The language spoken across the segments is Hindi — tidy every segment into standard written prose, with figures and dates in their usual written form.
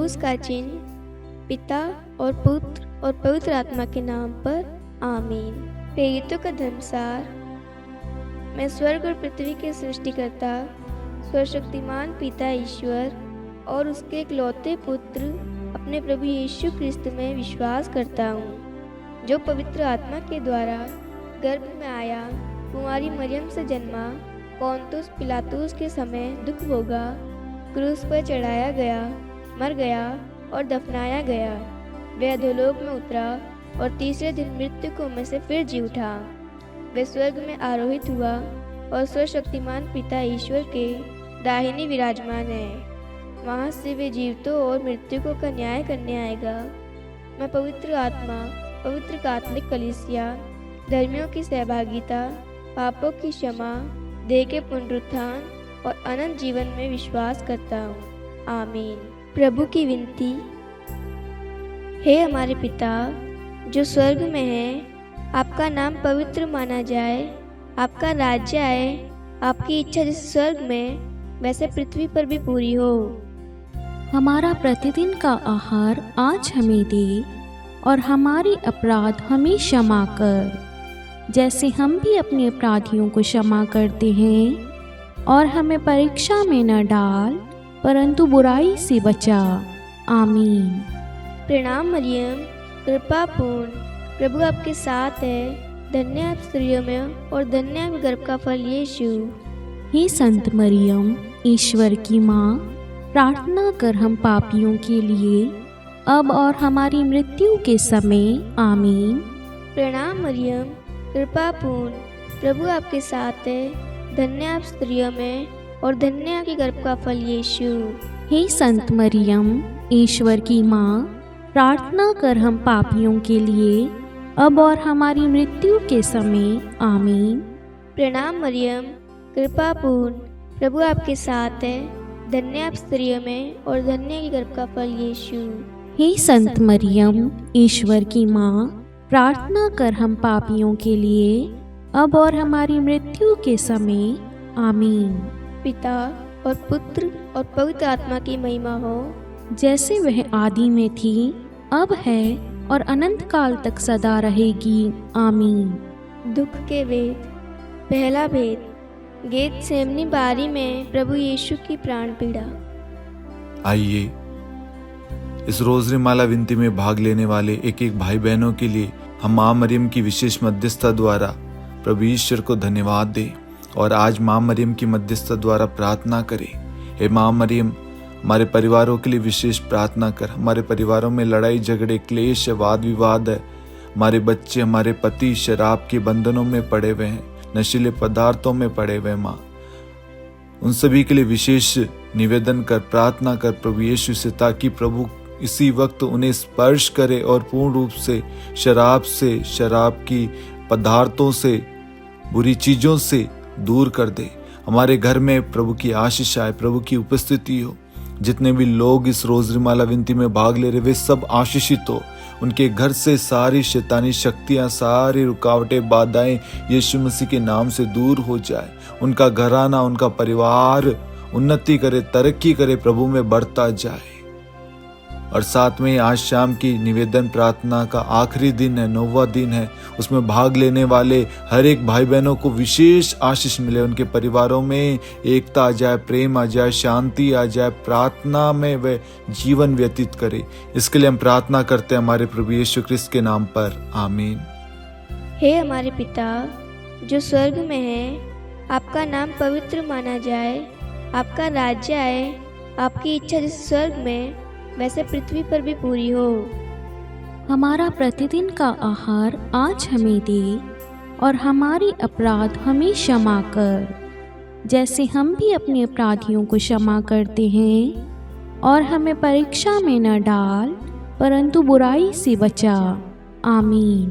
क्रूस का चिन्ह पिता और पुत्र और पवित्र आत्मा के नाम पर आमीन। प्रेरितों का धर्मसार। मैं स्वर्ग और पृथ्वी के सृष्टिकर्ता सर्वशक्तिमान पिता ईश्वर और उसके इकलौते पुत्र अपने प्रभु यीशु क्रिस्त में विश्वास करता हूँ, जो पवित्र आत्मा के द्वारा गर्भ में आया, कुंवारी मरियम से जन्मा, पोंतुस पिलातुस के समय दुख भोगा, क्रूस पर चढ़ाया गया, मर गया और दफनाया गया। वह अधोलोक में उतरा और तीसरे दिन मृतकों में से फिर जी उठा। वह स्वर्ग में आरोहित हुआ और सर्वशक्तिमान पिता ईश्वर के दाहिने विराजमान है। वहाँ से वे जीवितों और मृतकों का न्याय करने आएगा। मैं पवित्र आत्मा, पवित्र कात्मिक कलीसिया, धर्मियों की सहभागिता, पापों की क्षमा, देह के पुनरुत्थान और अनंत जीवन में विश्वास करता हूँ। आमीन। प्रभु की विनती। हे हमारे पिता जो स्वर्ग में है, आपका नाम पवित्र माना जाए, आपका राज्य आए, आपकी इच्छा जैसे स्वर्ग में वैसे पृथ्वी पर भी पूरी हो। हमारा प्रतिदिन का आहार आज हमें दे और हमारे अपराध हमें क्षमा कर, जैसे हम भी अपने अपराधियों को क्षमा करते हैं, और हमें परीक्षा में न डाल परंतु बुराई से बचा। आमीन। प्रणाम मरियम, कृपा पूर्ण, प्रभु आपके साथ है। धन्य आप स्त्रियों में और धन्य आप गर्भ का फल यीशु। हे संत मरियम, ईश्वर की माँ, प्रार्थना कर हम पापियों के लिए अब और हमारी मृत्यु के समय। आमीन। प्रणाम मरियम, कृपा पूर्ण, प्रभु आपके साथ है। धन्य आप स्त्रियों में और धन्य आपके गर्भ का फल यीशु। हे संत मरियम, ईश्वर की माँ, प्रार्थना कर हम पापियों के लिए अब और हमारी मृत्यु के समय। आमीन। प्रणाम मरियम, कृपा पूर्ण, प्रभु आपके साथ है। धन्य आप स्त्रियों में और धन्य के गर्भ का फल यीशु। हे संत मरियम, ईश्वर की माँ, प्रार्थना कर हम पापियों के लिए अब और हमारी मृत्यु के समय। आमीन। पिता और पुत्र और पवित्र आत्मा की महिमा हो, जैसे वह आदि में थी, अब है और अनंत काल तक सदा रहेगी। आमीन। दुख के वेद। पहला भेद। गेतसेमनी बारी में प्रभु यीशु की प्राण पीड़ा। आइए इस रोजरी माला विनती में भाग लेने वाले एक एक भाई बहनों के लिए हम माँ मरियम की विशेष मध्यस्थता द्वारा प्रभु ईश्वर को धन्यवाद दें और आज माँ मरियम की मध्यस्थता द्वारा प्रार्थना करें। हे माँ मरियम, हमारे परिवारों के लिए विशेष प्रार्थना कर। हमारे परिवारों में लड़ाई झगड़े क्लेश वाद विवाद है। हमारे बच्चे, हमारे पति शराब के बंधनों में पड़े हुए हैं, नशीले पदार्थों में पड़े हुए। माँ, उन सभी के लिए विशेष निवेदन कर, प्रार्थना कर प्रभु यीशु से, ताकि प्रभु इसी वक्त उन्हें स्पर्श करे और पूर्ण रूप से शराब की पदार्थों से, बुरी चीजों से दूर कर दे। हमारे घर में प्रभु की आशीष आए, प्रभु की उपस्थिति हो। जितने भी लोग इस रोजरी माला विनती में भाग ले रहे, वे सब आशीषित हो। उनके घर से सारी शैतानी शक्तियां, सारी रुकावटें, बाधाएं यीशु मसीह के नाम से दूर हो जाए। उनका घराना, उनका परिवार उन्नति करे, तरक्की करे, प्रभु में बढ़ता जाए। और साथ में आज शाम की निवेदन प्रार्थना का आखिरी दिन है, 9वां दिन है। उसमें भाग लेने वाले हर एक भाई बहनों को विशेष आशीष मिले। उनके परिवारों में एकता आ जाए, प्रेम आ जाए, शांति आ जाए, प्रार्थना में वे जीवन व्यतीत करे। इसके लिए हम प्रार्थना करते हैं हमारे प्रभु यीशु क्रिस्त के नाम पर। आमीन। हे हमारे पिता जो स्वर्ग में है, आपका नाम पवित्र माना जाए, आपका राज्य आए, आपकी इच्छा जैसे स्वर्ग में वैसे पृथ्वी पर भी पूरी हो। हमारा प्रतिदिन का आहार आज हमें दे और हमारे अपराध हमें क्षमा कर, जैसे हम भी अपने अपराधियों को क्षमा करते हैं, और हमें परीक्षा में न डाल परंतु बुराई से बचा। आमीन।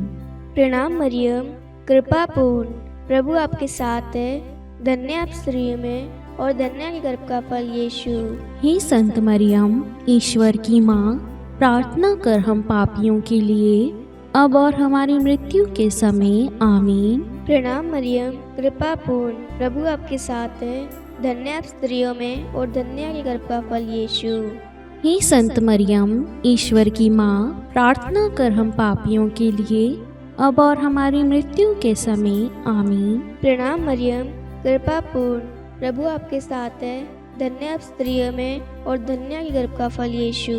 प्रणाम मरियम, कृपा पूर्ण, प्रभु आपके साथ है। धन्य आप स्त्रियों में और धन्य के गर्भ का फल यीशु। हे संत मरियम, ईश्वर की माँ, प्रार्थना कर हम पापियों के लिए अब और हमारी मृत्यु के समय। आमीन। प्रणाम मरियम, कृपा पूर्ण, प्रभु आपके साथ है। धन्य आप स्त्रियों में और धन्य के गर्भ का फल यीशु। हे संत मरियम, ईश्वर की माँ, प्रार्थना कर हम पापियों के लिए, अब और हमारी मृत्यु के समय। आमीन। प्रणाम मरियम, कृपा पूर्ण, प्रभु आपके साथ है। धन्य आप स्त्रियों में और धन्य आपके गर्भ का फल यीशु।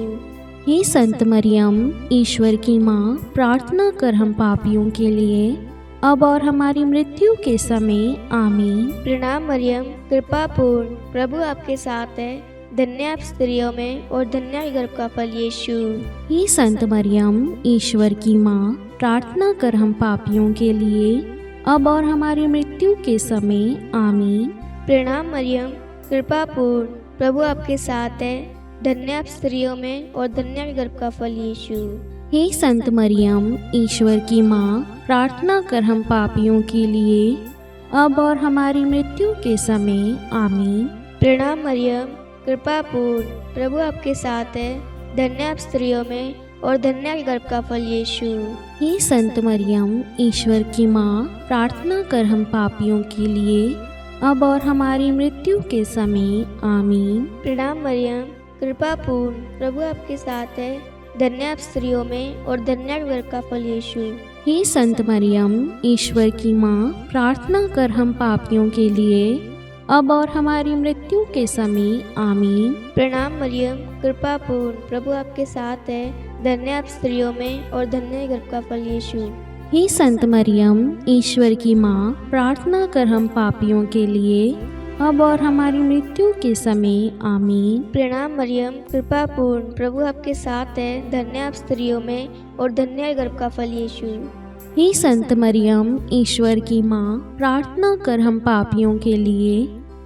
हे संत मरियम, ईश्वर की माँ, प्रार्थना कर हम पापियों के लिए, अब और हमारी मृत्यु के समय। आमीन। प्रणाम मरियम, कृपा पूर्ण, प्रभु आपके साथ है। धन्य आप स्त्रियों में और धन्य आपके गर्भ का फल यीशु। हे संत मरियम, ईश्वर की माँ, प्रार्थना कर हम पापियों के लिए, अब और हमारी मृत्यु के समय। आमीन। प्रणाम मरियम, कृपा पूर्ण, प्रभु आपके साथ है। धन्य आप स्त्रियों में और धन्य आपके गर्भ का फल यीशु। हे संत मरियम, ईश्वर की माँ, प्रार्थना कर हम पापियों के लिए, अब और हमारी मृत्यु के समय। आमीन। प्रणाम मरियम, कृपा पूर्ण, प्रभु आपके साथ है। धन्य आप स्त्रियों में और धन्य आपके गर्भ का फल यीशु। हे संत मरियम, ईश्वर की माँ, प्रार्थना कर हम पापियों के लिए, अब और हमारी मृत्यु के समय। आमीन। प्रणाम मरियम, कृपा पूर्ण, प्रभु आपके साथ है। धन्य आप स्त्रियों में और धन्य आपके गर्भ का फल यीशु। हे संत मरियम, ईश्वर की माँ, प्रार्थना कर हम पापियों के लिए, अब और हमारी मृत्यु के समय। आमीन। प्रणाम मरियम, कृपा पूर्ण, प्रभु आपके साथ है। धन्य आप स्त्रियों में और धन्य आपके गर्भ का फल यीशु। हे संत मरियम, ईश्वर की माँ, प्रार्थना कर हम पापियों के लिए, अब और हमारी मृत्यु के समय। आमीन। प्रणाम मरियम, कृपा पूर्ण, प्रभु आपके साथ है। धन्य आप स्त्रियों में और धन्य आपके गर्भ का फल यीशु। हे संत मरियम, ईश्वर की माँ, प्रार्थना कर हम पापियों के लिए,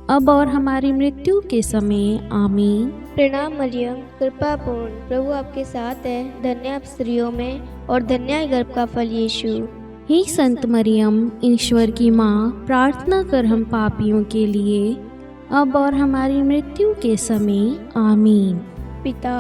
अब और हमारी मृत्यु के समय। आमीन। प्रणाम मरियम, कृपा पूर्ण, प्रभु आपके साथ है। धन्य आप स्त्रियों में और धन्य आपके गर्भ का फल यीशु। हे संत मरियम, ईश्वर की माँ, प्रार्थना कर हम पापियों के लिए, अब और हमारी मृत्यु के समय। आमीन। पिता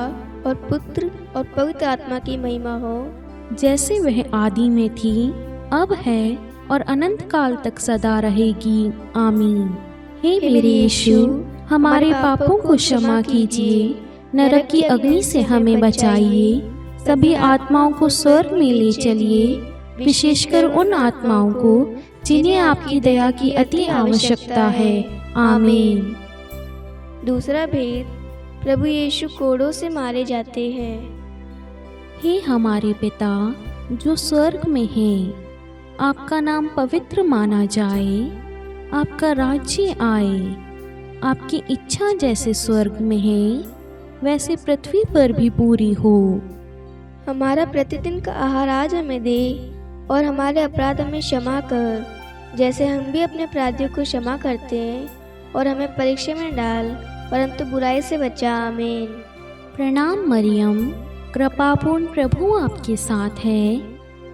और पुत्र और पवित्र आत्मा की महिमा हो, जैसे वह आदि में थी, अब है और अनंत काल तक सदा रहेगी। आमीन। हे मेरे यीशु, हमारे पापों को क्षमा कीजिए, नरक की अग्नि से हमें बचाइए, सभी आत्माओं को स्वर्ग में ले चलिए, विशेषकर उन आत्माओं को जिन्हें आपकी दया की अति आवश्यकता है। आमीन। दूसरा भेद, प्रभु यीशु कोड़ों से मारे जाते हैं। हे हमारे पिता जो स्वर्ग में है, आपका नाम पवित्र माना जाए, आपका राज्य आए, आपकी इच्छा जैसे स्वर्ग में है वैसे पृथ्वी पर भी पूरी हो। हमारा प्रतिदिन का आहार आज हमें दे, और हमारे अपराध हमें क्षमा कर, जैसे हम भी अपने अपराधियों को क्षमा करते हैं, और हमें परीक्षा में डाल, परंतु बुराई से बचा। आमीन। प्रणाम मरियम, कृपापूर्ण, प्रभु आपके साथ है।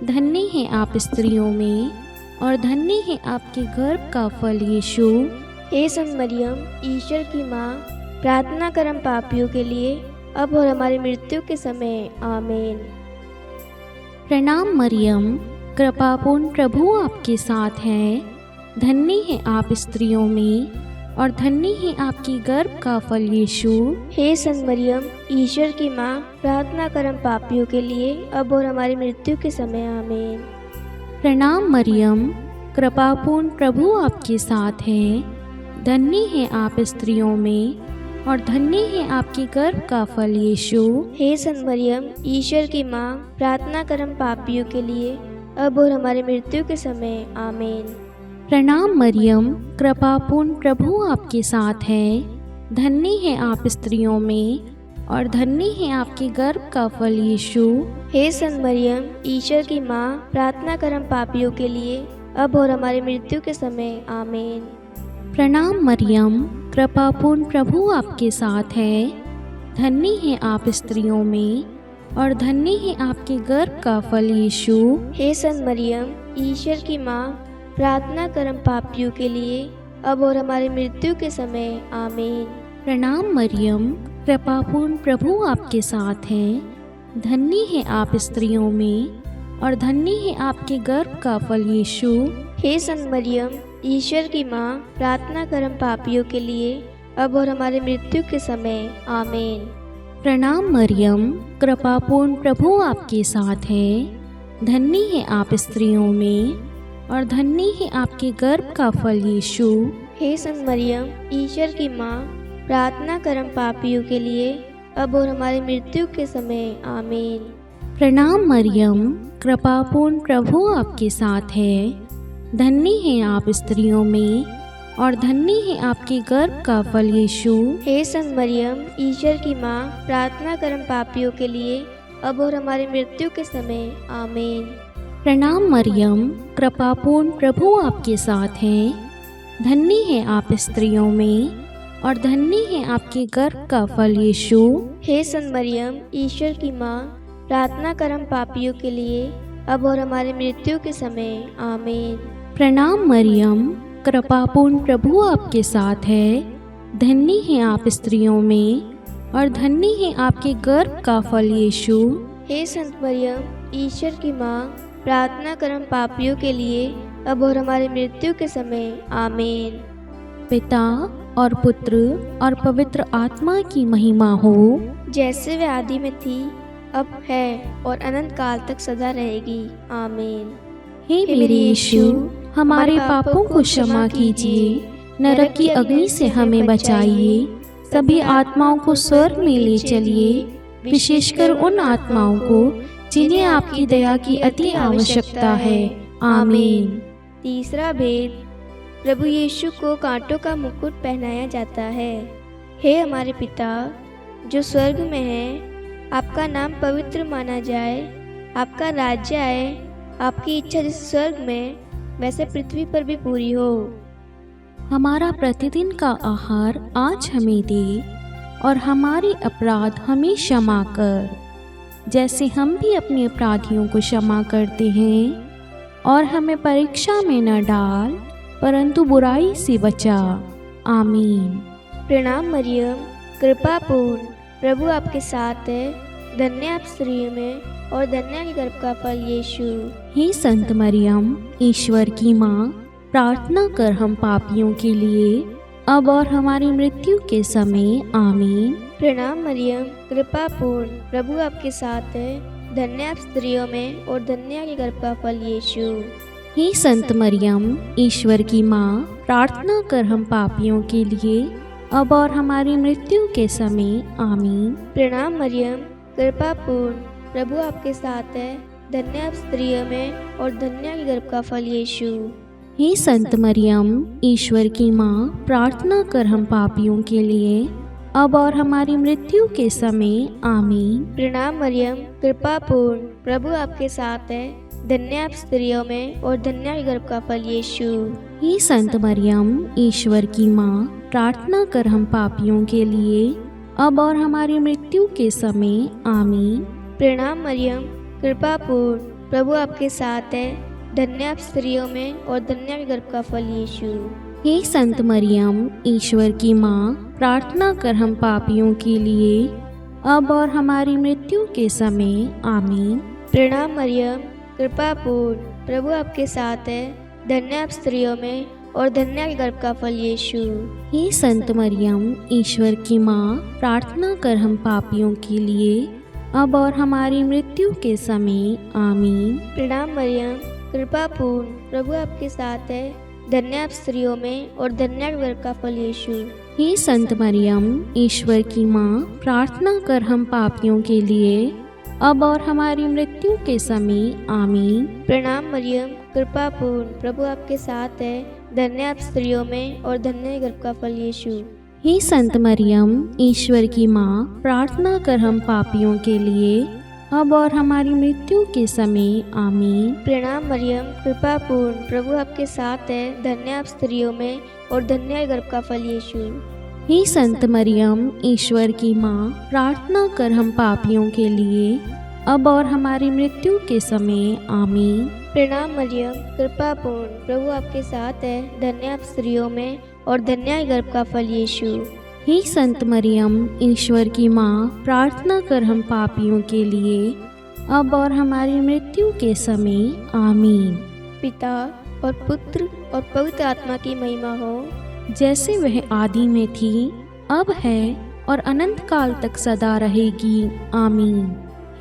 धन्य है आप स्त्रियों में, और धन्य है आपके गर्भ का फल यीशु। हे संत मरियम, ईश्वर की माँ, प्रार्थना कर हम पापियों के लिए, अब और हमारी मृत्यु के समय। आमीन। प्रणाम मरियम, कृपापूर्ण, प्रभु आपके साथ है। धन्य है आप स्त्रियों में, और धन्य है आपकी गर्भ का फल यीशु। हे संत मरियम, ईश्वर की माँ, प्रार्थना कर हम पापियों के लिए, अब और हमारी मृत्यु के समय। आमीन। प्रणाम मरियम, कृपापूर्ण, प्रभु आपके साथ है। धन्य है आप स्त्रियों में, और धन्य है आपके गर्भ का फल यीशु। हे संत मरियम, ईश्वर की माँ, प्रार्थना कर हम पापियों के लिए, अब और हमारी मृत्यु के समय। आमीन। प्रणाम मरियम, कृपापूर्ण, प्रभु आपके साथ है। धन्य है आप स्त्रियों में, और धन्य है आपके गर्भ का फल यीशु। हे संत मरियम, ईश्वर की माँ, प्रार्थना कर हम पापियों के लिए, अब और हमारी मृत्यु के समय। आमीन। प्रणाम मरियम, कृपापूर्ण, प्रभु आपके साथ है। धन्य है आप स्त्रियों में, और धन्य है आपके गर्भ का फल यीशु। हे संत मरियम, ईश्वर की माँ, प्रार्थना कर हम पापियों के लिए, अब और हमारी मृत्यु के समय। आमीन। प्रणाम मरियम, कृपापूर्ण, प्रभु आपके साथ है। धन्य है आप स्त्रियों में, और धन्य है आपके गर्भ का फल यीशु। हे संत मरियम, ईश्वर की माँ, प्रार्थना कर हम पापियों के लिए, अब और हमारी मृत्यु के समय। आमीन। प्रणाम मरियम, कृपापूर्ण प्रभु आपके साथ है। धन्य है आप स्त्रियों में और धन्य है आपके गर्भ का फल यीशु। हे संत मरियम, ईश्वर की माँ, प्रार्थना कर हम पापियों के लिए, अब और हमारी मृत्यु के समय। आमीन। प्रणाम मरियम, कृपापूर्ण प्रभु आपके साथ है। धन्य है आप स्त्रियों में और धन्य है आपके गर्भ का फल यीशु। हे संत मरियम, ईश्वर की माँ, प्रार्थना कर हम पापियों के लिए, अब और हमारी मृत्यु के समय। आमीन। प्रणाम मरियम, कृपापूर्ण प्रभु आपके साथ है। धन्य है आप स्त्रियों में और धन्य है आपके गर्भ का फल यीशु। हे संत मरियम, ईश्वर की माँ, प्रार्थना कर हम पापियों के लिए, अब और हमारी मृत्यु के समय। आमीन। प्रणाम मरियम, कृपापूर्ण प्रभु आपके साथ है। धन्य है आप स्त्रियों में और धन्य है आपके गर्भ का फल यीशु। हे संत मरियम, ईश्वर की माँ, प्रार्थना कर हम पापियों के लिए, अब और हमारी मृत्यु के समय। आमीन। पिता और पुत्र और पवित्र आत्मा की महिमा हो, जैसे वे आदि में थी, अब है और अनंत काल तक सदा रहेगी। आमीन। हे मेरे यीशु, हमारे पापों को क्षमा कीजिए, नरक की अग्नि से हमें बचाइए, सभी आत्माओं को स्वर्ग में ले चलिए, विशेषकर उन आत्माओं को जिन्हें आपकी दया की अति आवश्यकता है। आमीन। तीसरा भेद, प्रभु यीशु को कांटों का मुकुट पहनाया जाता है। हे हमारे पिता जो स्वर्ग में है, आपका नाम पवित्र माना जाए, आपका राज्य आए, आपकी इच्छा जैसे स्वर्ग में वैसे पृथ्वी पर भी पूरी हो। हमारा प्रतिदिन का आहार आज हमें दे और हमारे अपराध हमें क्षमा कर, जैसे हम भी अपने अपराधियों को क्षमा करते हैं, और हमें परीक्षा में न डाल परंतु बुराई से बचा। आमीन। प्रणाम मरियम, कृपापूर्ण प्रभु आपके साथ है। धन्य आप स्त्रियों में और धन्य के गर्भ का फल यीशु। हे संत मरियम, ईश्वर की माँ, प्रार्थना कर हम पापियों के लिए, अब और हमारी मृत्यु के समय। आमीन। प्रणाम मरियम, कृपापूर्ण प्रभु आपके साथ है। धन्य आप स्त्रियों में और धन्य के गर्भ का फल यीशु। हे संत मरियम, ईश्वर की माँ, प्रार्थना कर हम पापियों के लिए, अब और हमारी मृत्यु के समय। आमीन। प्रणाम मरियम, कृपापूर्ण प्रभु आपके साथ है। धन्य आप स्त्रियों में और धन्य के गर्भ का फल यीशु। हे संत मरियम, ईश्वर की माँ, प्रार्थना कर हम पापियों के लिए, अब और हमारी मृत्यु के समय। आमीन। प्रणाम मरियम, कृपापूर्ण प्रभु आपके साथ है। धन्य आप स्त्रियों में और धन्य के गर्भ का फल यीशु। हे संत मरियम, ईश्वर की माँ, प्रार्थना कर हम पापियों के लिए, अब और हमारी मृत्यु के समय। आमीन। प्रणाम मरियम, कृपापूर्ण प्रभु आपके साथ है। धन्य आप स्त्रियों में और धन्य के गर्भ का फल यीशु। हे संत मरियम, ईश्वर की माँ, प्रार्थना कर हम पापियों के लिए, अब और हमारी मृत्यु के समय। आमीन। प्रणाम मरियम, कृपापूर्ण प्रभु आपके साथ है। धन्य आप स्त्रियों में और धन्य के गर्भ का फल यीशु। हे संत मरियम, ईश्वर की माँ, प्रार्थना कर हम पापियों के लिए, अब और हमारी मृत्यु के समय। आमीन। प्रणाम मरियम, कृपापूर्ण प्रभु आपके साथ है। धन्य आप स्त्रियों में और धन्य के गर्भ का फल यीशु। हे संत मरियम, ईश्वर की माँ, प्रार्थना कर हम पापियों के लिए, अब और हमारी मृत्यु के समय। आमीन। प्रणाम मरियम, कृपापूर्ण प्रभु आपके साथ है। धन्य आप स्त्रियों में और धन्य के गर्भ का फल यीशु। हे संत मरियम, ईश्वर की माँ, प्रार्थना कर हम पापियों के लिए, अब और हमारी मृत्यु के समय। आमीन। प्रणाम मरियम, कृपापूर्ण प्रभु आपके साथ है। धन्य आप स्त्रियों में और धन्य के गर्भ का फल यीशु। हे संत मरियम, ईश्वर की माँ, प्रार्थना कर हम पापियों के लिए, अब और हमारी मृत्यु के समय। आमीन। प्रणाम मरियम, कृपापूर्ण प्रभु आपके साथ है। धन्य आप स्त्रियों में और धन्य के गर्भ का फल यीशु। हे संत मरियम, ईश्वर की माँ, प्रार्थना कर हम पापियों के लिए, अब और हमारी मृत्यु के समय। आमीन। पिता और पुत्र और पवित्र आत्मा की महिमा हो, जैसे वह आदि में थी, अब है और अनंत काल तक सदा रहेगी। आमीन।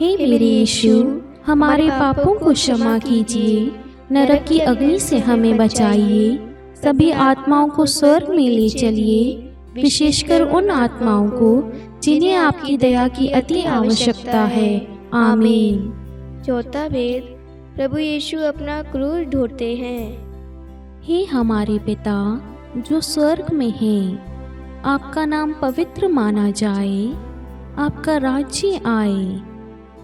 हे मेरे यीशु, हमारे पापों को क्षमा कीजिए, नरक की अग्नि से हमें बचाइए, सभी आत्माओं को स्वर्ग में ले चलिए, विशेषकर उन आत्माओं को जिन्हें आपकी दया की अति आवश्यकता है। आमीन। चौथा भेद, प्रभु यीशु अपना क्रूस ढोते हैं। हे हमारे पिता जो स्वर्ग में हैं, आपका नाम पवित्र माना जाए, आपका राज्य आए,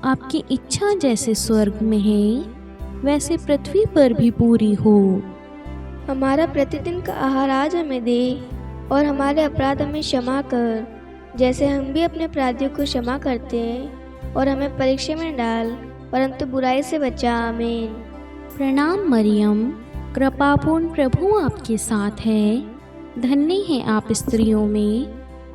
आपकी इच्छा जैसे स्वर्ग में है वैसे पृथ्वी पर भी पूरी हो। हमारा प्रतिदिन का आहार आज हमें दे, और हमारे अपराध हमें क्षमा कर, जैसे हम भी अपने अपराधियों को क्षमा करते हैं, और हमें परीक्षा में डाल, परंतु बुराई से बचा। आमीन। प्रणाम मरियम, कृपापूर्ण प्रभु आपके साथ है, धन्य है आप स्त्रियों में,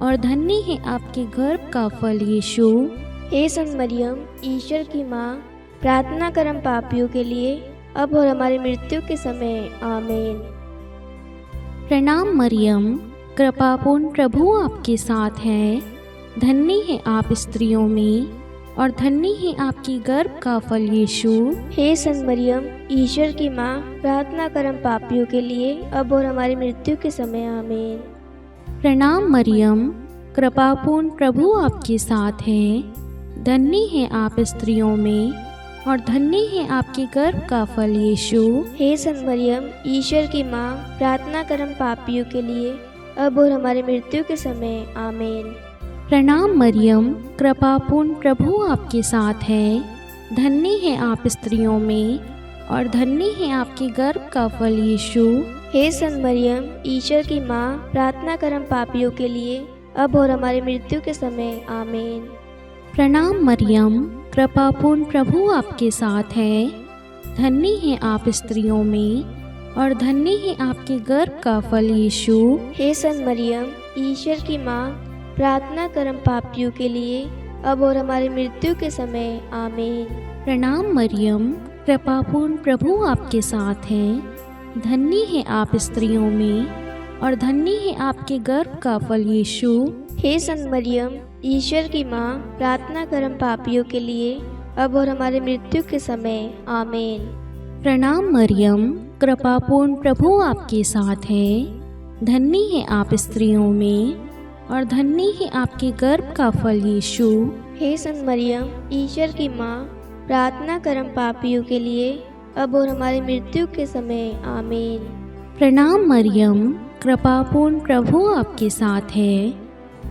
और धन्य है आपके गर्भ का फल यीशु। हे संत मरियम, ईश्वर की माँ, प्रार्थना कर हम पापियों के लिए, अब और हमारी मृत्यु के समय। आमीन। प्रणाम मरियम, कृपापूर्ण प्रभु आपके साथ है, धन्य है आप स्त्रियों में, और धन्य है आपकी गर्भ का फल यीशु। हे संत मरियम, ईश्वर की माँ, प्रार्थना कर हम पापियों के लिए, अब और हमारी मृत्यु के समय। आमीन। प्रणाम मरियम, कृपापूर्ण प्रभु आपके साथ है, धन्य है आप स्त्रियों में, और धन्य है आपके गर्भ का फल यीशु। हे संत मरियम, ईश्वर की माँ, प्रार्थना कर हम पापियों के लिए, अब और हमारी मृत्यु के समय। आमीन। प्रणाम मरियम, कृपापूर्ण प्रभु आपके साथ है, धन्य है आप स्त्रियों में, और धन्य है आपके गर्भ का फल यीशु। हे संत मरियम, ईश्वर की माँ, प्रार्थना कर हम पापियों के लिए, अब और हमारी मृत्यु के समय। आमीन। प्रणाम मरियम, कृपापूर्ण प्रभु आपके साथ है, धन्य है आप स्त्रियों में, और धन्य है आपके गर्भ का फल यीशु। हे संत मरियम, ईश्वर की माँ, प्रार्थना कर हम पापियों के लिए, अब और हमारी मृत्यु के समय। आमीन। प्रणाम मरियम, कृपापूर्ण प्रभु आपके साथ है, धन्य है आप स्त्रियों में, और धन्य है आपके गर्भ का फल यीशु। हे संत मरियम, ईश्वर की माँ, प्रार्थना कर हम पापियों के लिए, अब और हमारी मृत्यु के समय। आमीन। प्रणाम मरियम, कृपापूर्ण प्रभु आपके साथ है, धन्य है आप स्त्रियों में, और धन्य है आपके गर्भ का फल यीशु। हे संत मरियम, ईश्वर की माँ, प्रार्थना कर हम पापियों के लिए, अब और हमारी मृत्यु के समय। आमीन। प्रणाम मरियम, कृपापूर्ण प्रभु आपके साथ है,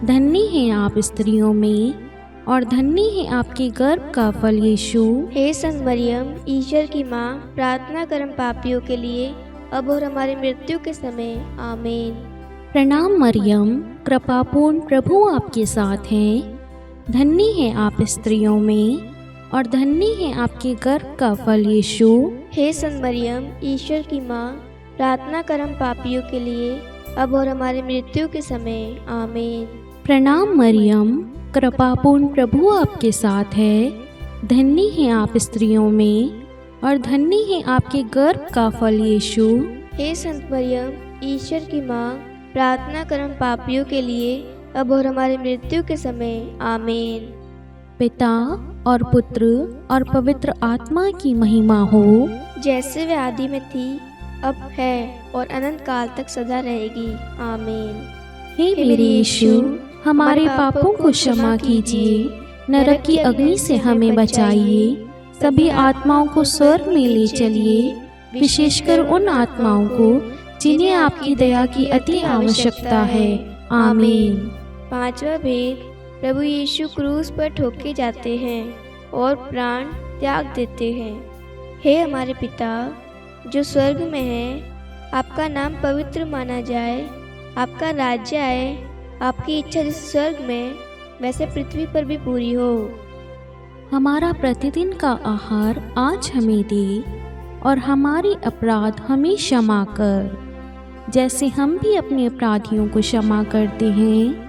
धन्य है आप स्त्रियों में, और धन्य है आपके गर्भ का फल यीशु। हे संत मरियम, ईश्वर की माँ, प्रार्थना कर हम पापियों के लिए, अब और हमारी मृत्यु के समय। आमीन। प्रणाम मरियम, कृपापूर्ण प्रभु आपके साथ है, धन्य है आप स्त्रियों में, और धन्य है आपके गर्भ का फल यीशु। हे संत मरियम, ईश्वर की माँ, प्रार्थना कर हम पापियों के लिए, अब और हमारी मृत्यु के समय। आमीन। प्रणाम मरियम, कृपापूर्ण प्रभु आपके साथ है, धन्य है आप स्त्रियों में, और धन्य है आपके गर्भ का फल यीशु। हे संत मरियम, ईश्वर की माँ, प्रार्थना कर हम पापियों के लिए, अब और हमारी मृत्यु के समय। आमीन। पिता और पुत्र और पवित्र आत्मा की महिमा हो, जैसे वे आदि में थी, अब है, और अनंत काल तक सदा रहेगी। आमीन। हे मेरे यीशु, हमारे पापों को क्षमा कीजिए, नरक की अग्नि से हमें बचाइए, सभी आत्माओं को स्वर्ग में ले चलिए, विशेषकर उन आत्माओं को जिन्हें आपकी दया की अति आवश्यकता है। आमीन। पांचवा भेद, प्रभु यीशु क्रूस पर ठोके जाते हैं और प्राण त्याग देते हैं। हे हमारे पिता जो स्वर्ग में है, आपका नाम पवित्र माना जाए, आपका राज्य आए, आपकी इच्छा जैसे स्वर्ग में वैसे पृथ्वी पर भी पूरी हो। हमारा प्रतिदिन का आहार आज हमें दे, और हमारे अपराध हमें क्षमा कर, जैसे हम भी अपने अपराधियों को क्षमा करते हैं,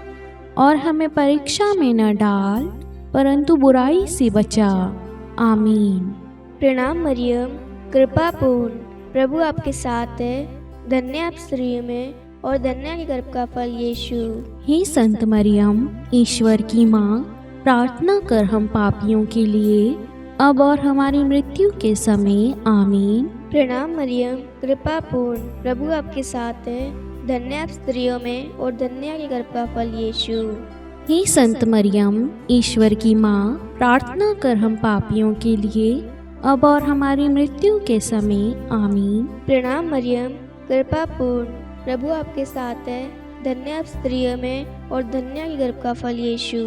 और हमें परीक्षा में न डाल, परंतु बुराई से बचा। आमीन। प्रणाम मरियम, कृपा पूर्ण, प्रभु आपके साथ है, धन्य आप स्त्रियों में और धन्य के गर्भ का फल यीशु। हे संत मरियम, ईश्वर की माँ, प्रार्थना कर हम पापियों के लिए, अब और हमारी मृत्यु के समय। आमीन। प्रणाम मरियम, कृपा पूर्ण, प्रभु आपके साथ है, धन्य आप स्त्रियों में और धन्य के गर्भ का फल यीशु। हे संत मरियम, ईश्वर की माँ, प्रार्थना कर हम पापियों के लिए, अब और हमारी मृत्यु के समय। आमीन। प्रणाम मरियम, कृपा पूर्ण, प्रभु आपके साथ है, धन्य आप स्त्रियों में और धन्य के गर्भ का फल यीशु।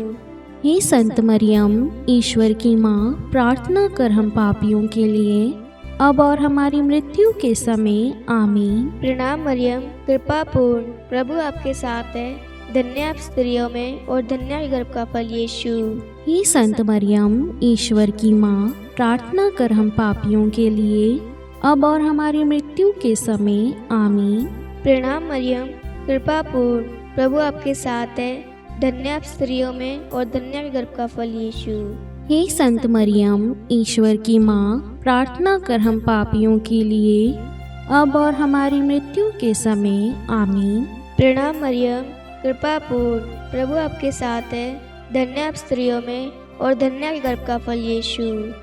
हे संत मरियम, ईश्वर की माँ, प्रार्थना कर हम पापियों के लिए, अब और हमारी मृत्यु के समय। आमीन। प्रणाम मरियम, कृपा पूर्ण, प्रभु आपके साथ है, धन्य आप स्त्रियों में और धन्य के गर्भ का फल यीशु। हे संत मरियम, ईश्वर की माँ, प्रार्थना कर हम पापियों के लिए, अब और हमारी मृत्यु के समय। आमीन। प्रणाम मरियम, कृपा पूर्ण, प्रभु आपके साथ है, धन्य आप स्त्रियों में और धन्य के गर्भ का फल यीशु। हे संत मरियम, ईश्वर की माँ, प्रार्थना कर हम पापियों के लिए, अब और हमारी मृत्यु के समय। आमीन। प्रणाम मरियम, कृपा पूर्ण, प्रभु आपके साथ है, धन्य आप स्त्रियों में और धन्य के गर्भ का फल यीशु।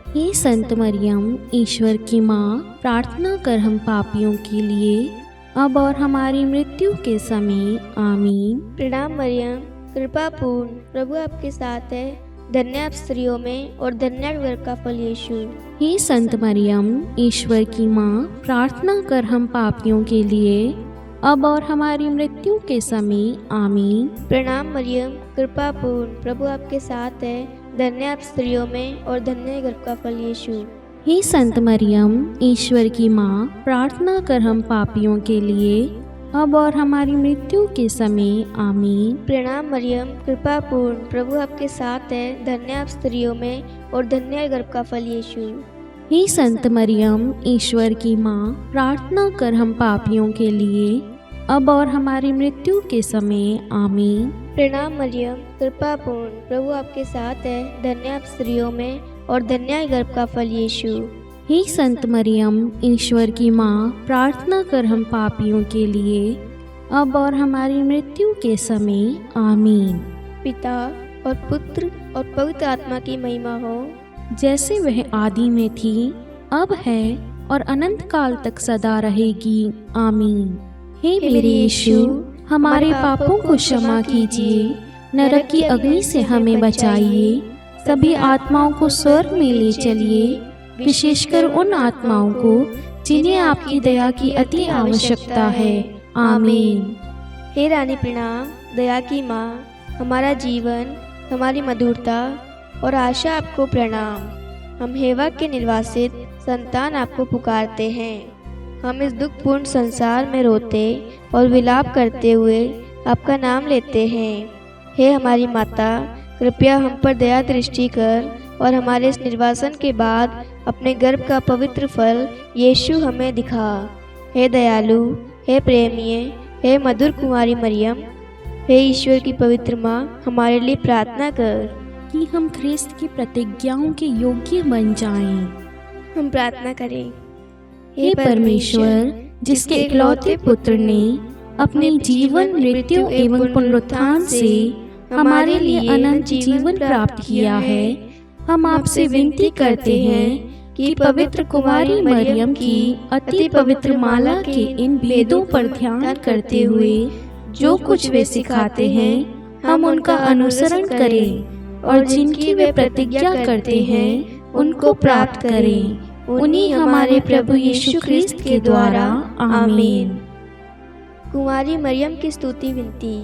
हे संत मरियम, ईश्वर की माँ, प्रार्थना कर हम पापियों के लिए, अब और हमारी मृत्यु के समय। आमीन। प्रणाम मरियम, कृपा पूर्ण, प्रभु आपके साथ है, धन्य आप स्त्रियों में और धन्य के गर्भ का फल यीशु। हे संत मरियम, ईश्वर की माँ, प्रार्थना कर हम पापियों के लिए, अब और हमारी मृत्यु के समय। आमीन। प्रणाम मरियम, कृपा पूर्ण, प्रभु आपके साथ है, धन्य आप स्त्रियों में और धन्य के गर्भ का फल यीशु। हे संत मरियम, ईश्वर की माँ, प्रार्थना कर हम पापियों के लिए, अब और हमारी मृत्यु के समय। आमीन। प्रणाम मरियम, कृपा पूर्ण, प्रभु आपके साथ है, धन्य आप स्त्रियों में और धन्य के गर्भ का फल यीशु। हे संत मरियम, ईश्वर की माँ, प्रार्थना कर हम पापियों के लिए, अब और हमारी मृत्यु के समय। आमीन। प्रणाम मरियम, कृपा पूर्ण, प्रभु आपके साथ है, धन्य आप स्त्रियों में और धन्य के गर्भ का फल यीशु। हे संत मरियम, ईश्वर की माँ, प्रार्थना कर हम पापियों के लिए, अब और हमारी मृत्यु के समय। आमीन। पिता और पुत्र और पवित्र आत्मा की महिमा हो, जैसे वह आदि में थी, अब है और अनंत काल तक सदा रहेगी। आमीन। हे मेरे यीशु, हमारे पापों को क्षमा कीजिए, नरक की अग्नि से हमें बचाइए, सभी आत्माओं को स्वर्ग में ले चलिए, विशेषकर उन आत्माओं को जिन्हें आपकी दया की अति आवश्यकता है। आमीन। हे रानी प्रणाम, दया की माँ, हमारा जीवन, हमारी मधुरता और आशा आपको प्रणाम। हम हेवा के निर्वासित संतान आपको पुकारते हैं। हम इस दुखपूर्ण संसार में रोते और विलाप करते हुए आपका नाम लेते हैं। हे हमारी माता, कृपया हम पर दया दृष्टि कर और हमारे इस निर्वासन के बाद अपने गर्भ का पवित्र फल यीशु हमें दिखा। हे दयालु, हे प्रेमीय, हे मधुर कुमारी मरियम, हे ईश्वर की पवित्र माँ, हमारे लिए प्रार्थना कर कि हम ख्रिस्त की प्रतिज्ञाओं के योग्य बन जाएं। हम प्रार्थना करें। हे परमेश्वर, जिसके इकलौते पुत्र ने अपने जीवन, मृत्यु एवं पुनरुत्थान से हमारे लिए अनंत जीवन प्राप्त किया है, हम आपसे विनती करते हैं कि पवित्र कुमारी मरियम की अति पवित्र माला के इन वेदों पर ध्यान करते हुए जो कुछ वे सिखाते हैं, हम उनका अनुसरण करें और जिनकी वे प्रतिज्ञा करते हैं उनको प्राप्त करें। उन्हीं हमारे प्रभु यीशु ख्रिस्त के द्वारा। आमीन। कुमारी मरियम की स्तुति विनती।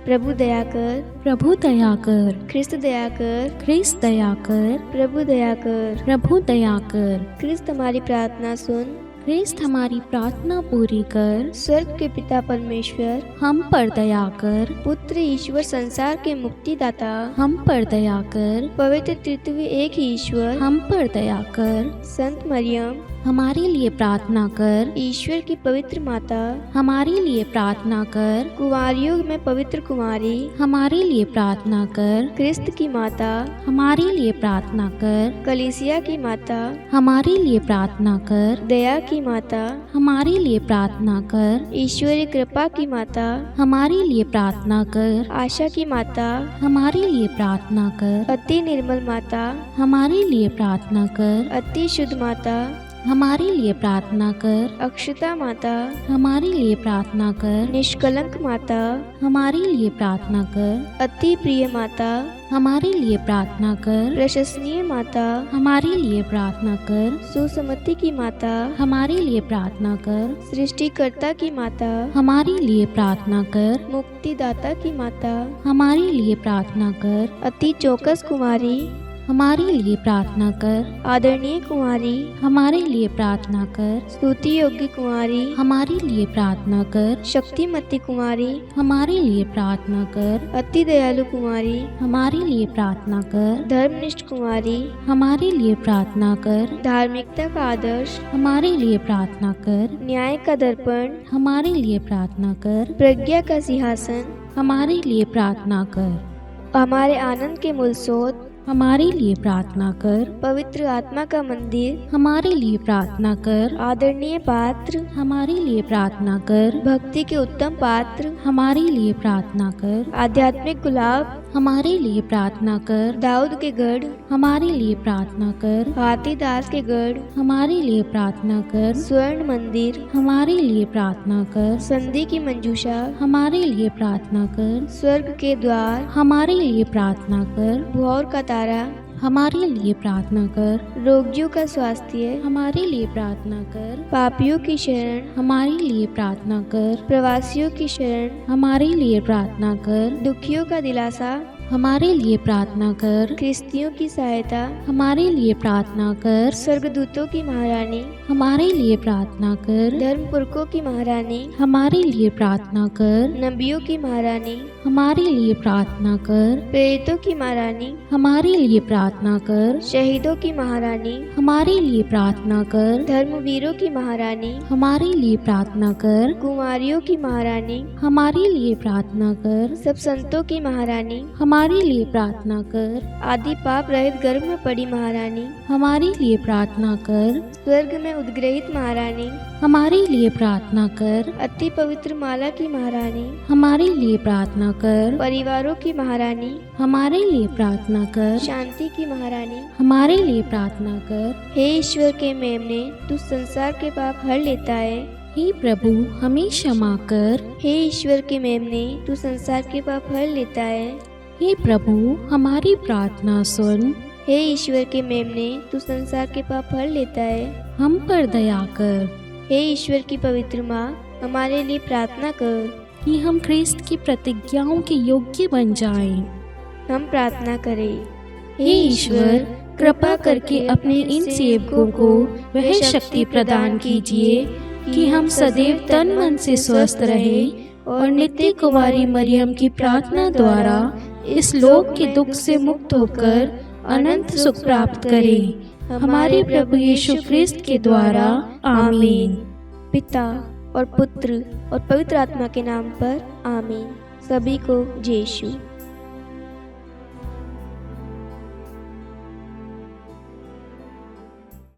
प्रभु दया कर, प्रभु दया कर, ख्रिस्त दया कर, ख्रिस्त दया कर, प्रभु दया कर, प्रभु दया कर। ख्रिस्त हमारी प्रार्थना सुन, ख्रिस्त हमारी प्रार्थना पूरी कर। स्वर्ग के पिता परमेश्वर, हम पर दया कर। पुत्र ईश्वर संसार के मुक्तिदाता, हम पर दया कर। पवित्र तृतीय एक ही ईश्वर, हम पर दया कर। संत मरियम, हमारे लिए प्रार्थना कर। ईश्वर की पवित्र माता, हमारे लिए प्रार्थना कर। कुंवारियों में पवित्र कुमारी, हमारे लिए प्रार्थना कर। क्रिस्त की माता, हमारे लिए प्रार्थना कर। कलीसिया की माता, हमारे लिए प्रार्थना कर। दया की माता, हमारे लिए प्रार्थना कर। ईश्वरीय कृपा की माता, हमारे लिए प्रार्थना कर। आशा की माता, हमारे लिए प्रार्थना कर। अति निर्मल माता, हमारे लिए प्रार्थना कर। अति शुद्ध माता, हमारे लिए प्रार्थना कर। अक्षता माता, हमारे लिए प्रार्थना कर। निष्कलंक माता, हमारे लिए प्रार्थना कर। अति प्रिय माता, हमारे लिए प्रार्थना कर। प्रशंसनीय माता, हमारे लिए प्रार्थना कर। सुसमति की माता, हमारे लिए प्रार्थना कर। सृष्टिकर्ता की माता, हमारे लिए प्रार्थना कर। मुक्तिदाता की माता, हमारे लिए प्रार्थना कर। अति चौकस कुमारी, हमारे लिए प्रार्थना कर। आदरणीय कुमारी, हमारे लिए प्रार्थना कर। स्तुति योग्य कुमारी, हमारे लिए प्रार्थना कर। शक्तिमती कुमारी, हमारे लिए प्रार्थना कर। अति दयालु कुमारी, हमारे लिए प्रार्थना कर। धर्मनिष्ठ कुमारी, हमारे लिए प्रार्थना कर। धार्मिकता का आदर्श, हमारे लिए प्रार्थना कर। न्याय का दर्पण, हमारे लिए प्रार्थना कर। प्रज्ञा का सिंहासन, हमारे लिए प्रार्थना कर। हमारे आनंद के मूल स्रोत, हमारे लिए प्रार्थना कर। पवित्र आत्मा का मंदिर, हमारे लिए प्रार्थना कर। आदरणीय पात्र, हमारे लिए प्रार्थना कर। भक्ति के उत्तम पात्र, हमारे लिए प्रार्थना कर। आध्यात्मिक गुलाब, हमारे लिए प्रार्थना कर। दाऊद के गढ़, हमारे लिए प्रार्थना कर। हाथीदास के गढ़, हमारे लिए प्रार्थना कर। स्वर्ण मंदिर, हमारे लिए प्रार्थना कर। संधि की मंजूषा, हमारे लिए प्रार्थना कर। स्वर्ग के द्वार, हमारे लिए प्रार्थना कर। भोर का तारा, हमारे लिए प्रार्थना कर। रोगियों का स्वास्थ्य, हमारे लिए प्रार्थना कर। पापियों की शरण, हमारे लिए प्रार्थना कर। प्रवासियों की शरण, हमारे लिए प्रार्थना कर। दुखियों का दिलासा, हमारे लिए प्रार्थना कर। ख्रिस्तियों की सहायता, हमारे लिए प्रार्थना कर। स्वर्गदूतों की महारानी, हमारे लिए प्रार्थना कर। धर्मपुरखों की महारानी, हमारे लिए प्रार्थना कर। नबियों की महारानी, हमारे लिए प्रार्थना कर। प्रेरितों की महारानी, हमारे लिए प्रार्थना कर। शहीदों की महारानी, हमारे लिए प्रार्थना कर। धर्मवीरों की महारानी, हमारे लिए प्रार्थना कर। कुमारियों की महारानी, हमारे लिए प्रार्थना कर। सब संतों की महारानी, हमारे लिए प्रार्थना कर। आदि पाप रहित गर्भ में पड़ी महारानी, हमारे लिए प्रार्थना कर। स्वर्ग में उद्ग्रहित महारानी, हमारे लिए प्रार्थना कर। अति पवित्र माला की महारानी, हमारे लिए प्रार्थना कर। परिवारों की महारानी, हमारे लिए प्रार्थना कर। शांति की महारानी, हमारे लिए प्रार्थना कर। हे ईश्वर के मेमने, तू संसार के पाप हर लेता है। हे प्रभु, हमें क्षमा कर। हे ईश्वर के मेमने, तू संसार के पाप हर लेता है। हे प्रभु, हमारी प्रार्थना सुन। हे ईश्वर के मेमने, तू संसार के पाप हर लेता है। हम पर दया कर। हे ईश्वर की पवित्र माँ, हमारे लिए प्रार्थना कर कि हम ख्रिस्त की प्रतिज्ञाओं के योग्य बन जाएं। हम प्रार्थना करें। हे ईश्वर, कृपा करके अपने इन सेवकों को वह शक्ति प्रदान कीजिए कि हम सदैव तन मन से स्वस्थ रहें और नित्य कुमारी मरियम की प्रार्थना द्वारा इस लोक के दुख से मुक्त होकर अनंत सुख प्राप्त करें। हमारे प्रभु यीशु ख्रिस्त के द्वारा, आमीन। पिता और पुत्र और पवित्र आत्मा के नाम पर, आमीन। सभी को जय यीशु।